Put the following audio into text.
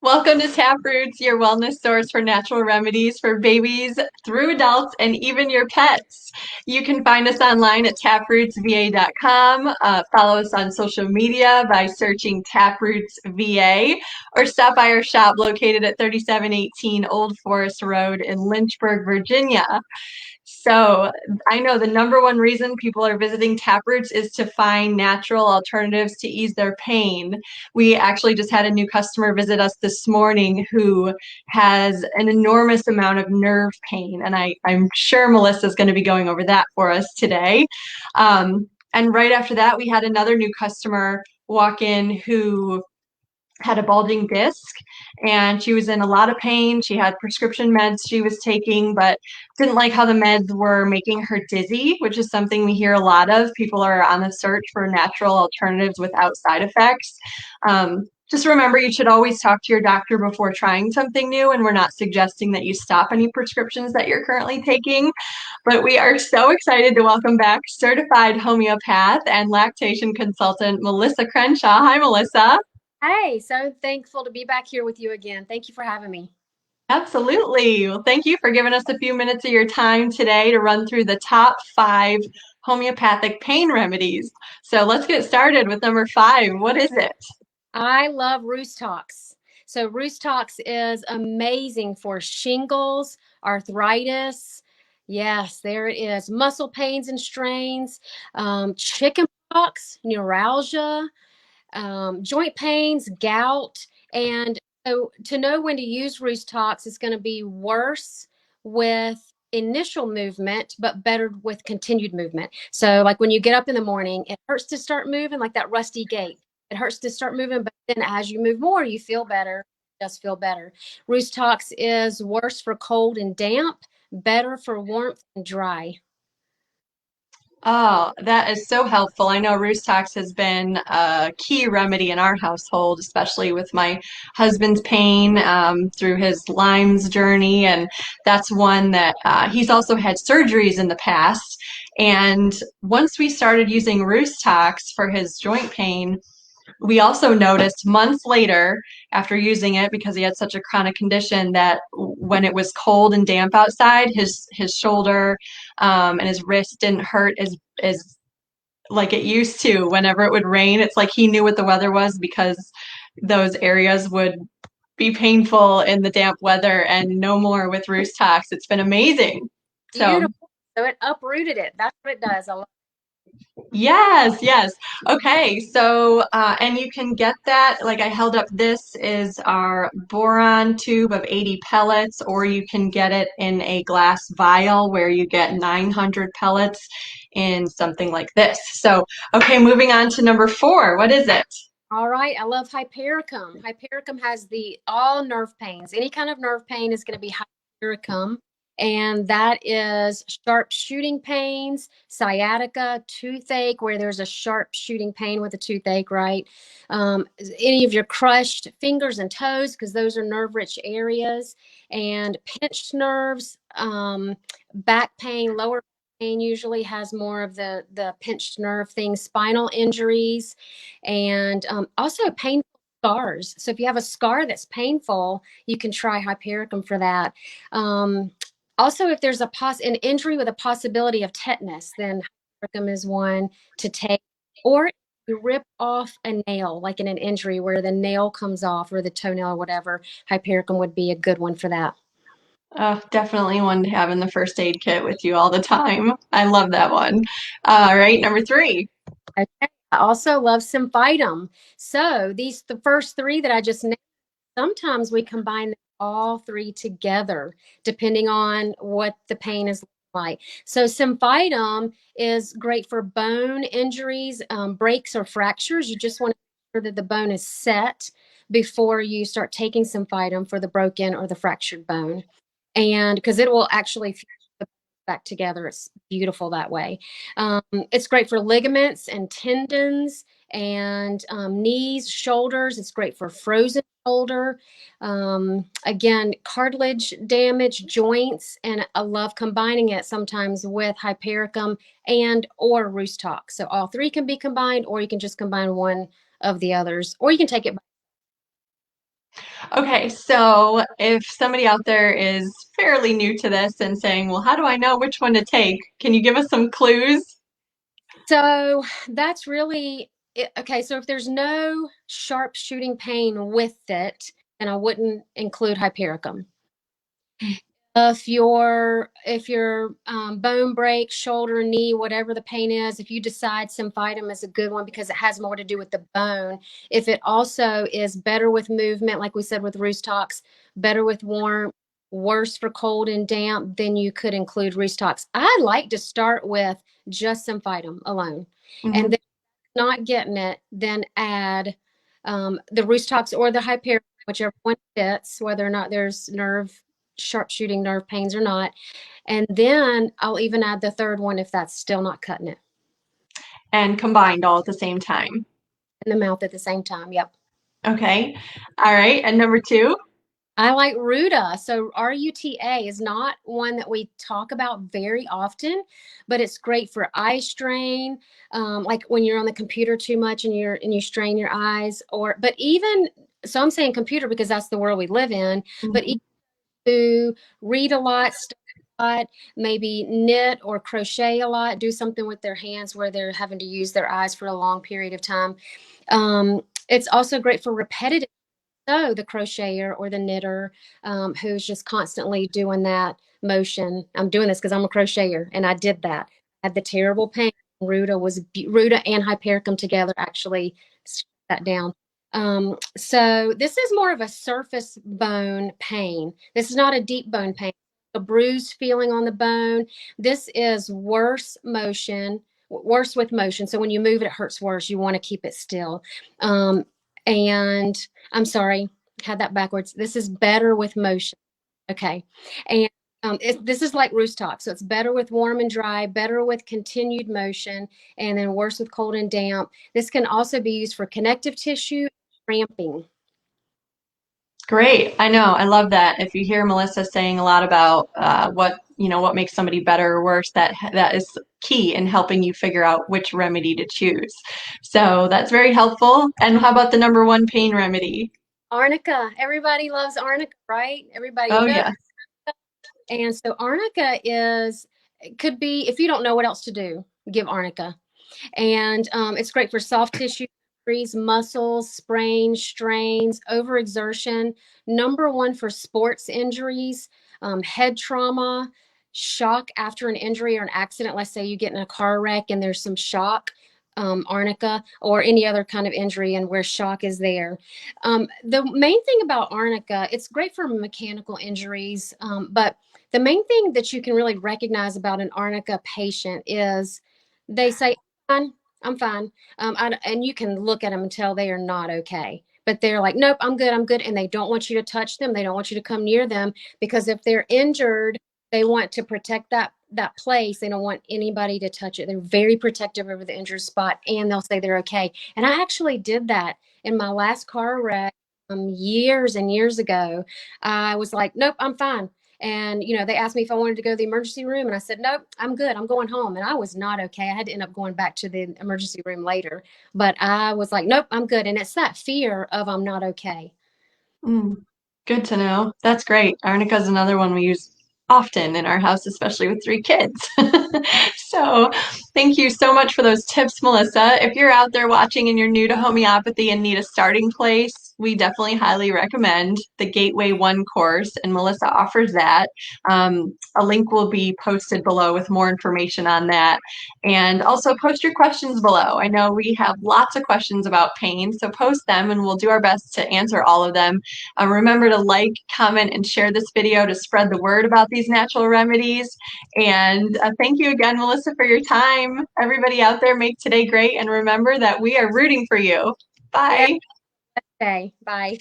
Welcome to TapRoots, your wellness source for natural remedies for babies through adults and even your pets. You can find us online at taprootsva.com. Follow us on social media by searching TapRoots VA or stop by our shop located at 3718 Old Forest Road in Lynchburg, Virginia. So I know the number one reason people are visiting TapRoots is to find natural alternatives to ease their pain. We actually just had a new customer visit us this morning who has an enormous amount of nerve pain, and I'm sure Melissa's going to be going over that for us today. And right after that, we had another new customer walk in who had a bulging disc and she was in a lot of pain. She had prescription meds she was taking, but didn't like how the meds were making her dizzy, which is something we hear a lot of. People are on the search for natural alternatives without side effects. Just remember, you should always talk to your doctor before trying something new, and we're not suggesting that you stop any prescriptions that you're currently taking. But we are so excited to welcome back certified homeopath and lactation consultant, Melissa Crenshaw. Hi, Melissa. Hey, so thankful to be back here with you again. Thank you for having me. Absolutely. Well, thank you for giving us a few minutes of your time today to run through the top 5 homeopathic pain remedies. So let's get started with number 5. What is it? I love Roostox. So Roostox is amazing for shingles, arthritis. Yes, there it is. Muscle pains and strains, chicken pox, neuralgia, joint pains, gout. And so to know when to use Roostox is going to be worse with initial movement, but better with continued movement. So like when you get up in the morning, it hurts to start moving like that rusty gait. It hurts to start moving, but then as you move more, you feel better. It does feel better. Roostox is worse for cold and damp, better for warmth and dry. Oh, that is so helpful. I know Roostox has been a key remedy in our household, especially with my husband's pain through his Lyme's journey. And that's one that he's also had surgeries in the past. And once we started using Roostox for his joint pain, we also noticed months later after using it because he had such a chronic condition that when it was cold and damp outside, his shoulder and his wrist didn't hurt as like it used to whenever it would rain. It's like he knew what the weather was because those areas would be painful in the damp weather, and no more with Roostox. It's been amazing. So Beautiful. So it uprooted it. That's what it does. I love. yes, yes. Okay, so and you can get that, like I held up, this is our boron tube of 80 pellets, or you can get it in a glass vial where you get 900 pellets in something like this. So, okay, moving on to number 4. What is it? All right, I love Hypericum. Hypericum has the all nerve pains. Any kind of nerve pain is going to be Hypericum, and that is sharp shooting pains, sciatica, toothache, where there's a sharp shooting pain with a toothache, right? Any of your crushed fingers and toes, because those are nerve-rich areas, and pinched nerves, back pain, lower pain usually has more of the pinched nerve thing, spinal injuries, and also painful scars. So if you have a scar that's painful, you can try Hypericum for that. Um, Also, if there's an injury with a possibility of tetanus, then Hypericum is one to take. Or if you rip off a nail, like in an injury where the nail comes off or the toenail or whatever, Hypericum would be a good one for that. Definitely one to have in the first aid kit with you all the time. I love that one. All right, number 3. Okay. I also love Symphytum. So the first three that I just named, sometimes we combine them all three together, depending on what the pain is like. So Symphytum is great for bone injuries, breaks or fractures. You just want to make sure that the bone is set before you start taking Symphytum for the broken or the fractured bone. And because it will actually fuse the back together. It's beautiful that way. It's great for ligaments and tendons and knees, shoulders. It's great for frozen shoulder. Again, cartilage damage, joints, and I love combining it sometimes with Hypericum and or Roostox. So all three can be combined, or you can just combine one of the others, or you can take it. Okay, so if somebody out there is fairly new to this and saying, well, how do I know which one to take? Can you give us some clues? So that's really it. Okay. So if there's no sharp shooting pain with it, then I wouldn't include Hypericum. If your bone breaks, shoulder, knee, whatever the pain is, if you decide Symphytum is a good one because it has more to do with the bone. If it also is better with movement, like we said with Roostox, better with warmth, worse for cold and damp, then you could include Roostox. I like to start with just Symphytum alone, and Mhm. then not getting it, then add the Roostox or the Hyperion, whichever one fits, whether or not there's sharpshooting nerve pains or not. And then I'll even add the third one if that's still not cutting it And combined all at the same time. in the mouth at the same time. Yep. Okay. All right. And number two? I like Ruta. So RUTA is not one that we talk about very often, but it's great for eye strain, like when you're on the computer too much and you strain your eyes, or but even so I'm saying computer because that's the world we live in, but Mhm. to read a lot, study a lot, maybe knit or crochet a lot, do something with their hands where they're having to use their eyes for a long period of time. It's also great for repetitive. So the crocheter or the knitter who's just constantly doing that motion. I'm doing this because I'm a crocheter and I did that. I had the terrible pain. Ruda and Hypericum together actually shut that down. So this is more of a surface bone pain. This is not a deep bone pain. A bruised feeling on the bone. This is worse with motion. So when you move it, it hurts worse. You want to keep it still. And I'm sorry, had that backwards. This is better with motion. Okay. And this is like Roostox. So it's better with warm and dry, better with continued motion, and then worse with cold and damp. This can also be used for connective tissue cramping. Great. I know. I love that. If you hear Melissa saying a lot about what makes somebody better or worse, that is key in helping you figure out which remedy to choose. So that's very helpful. And how about the number one pain remedy? Arnica. Everybody loves Arnica, right? Everybody Oh, knows. yeah. And so Arnica could be, if you don't know what else to do, give Arnica. And it's great for soft tissue injuries, muscles, sprains, strains, overexertion. Number one for sports injuries, head trauma, shock after an injury or an accident. Let's say you get in a car wreck and there's some shock. Arnica or any other kind of injury and where shock is there. The main thing about Arnica, it's great for mechanical injuries, but the main thing that you can really recognize about an Arnica patient is they say, fine. I'm fine. And you can look at them and tell they are not okay. But they're like, nope, I'm good. I'm good. And they don't want you to touch them. They don't want you to come near them because if they're injured, they want to protect that place. They don't want anybody to touch it. They're very protective over the injured spot, and they'll say they're okay. And I actually did that in my last car wreck years and years ago. I was like, nope, I'm fine. And, they asked me if I wanted to go to the emergency room. And I said, nope, I'm good. I'm going home. And I was not okay. I had to end up going back to the emergency room later. But I was like, nope, I'm good. And it's that fear of I'm not okay. Mm, good to know. That's great. Arnica is another one we use often in our house, especially with three kids. So, thank you so much for those tips, Melissa. If you're out there watching and you're new to homeopathy and need a starting place, we definitely highly recommend the Gateway 1 course, and Melissa offers that. A link will be posted below with more information on that. And also post your questions below. I know we have lots of questions about pain, so post them and we'll do our best to answer all of them. Remember to like, comment, and share this video to spread the word about these natural remedies. And thank you again, Melissa, for your time. Everybody out there, make today great. And remember that we are rooting for you. Yeah. Bye. Okay. Bye.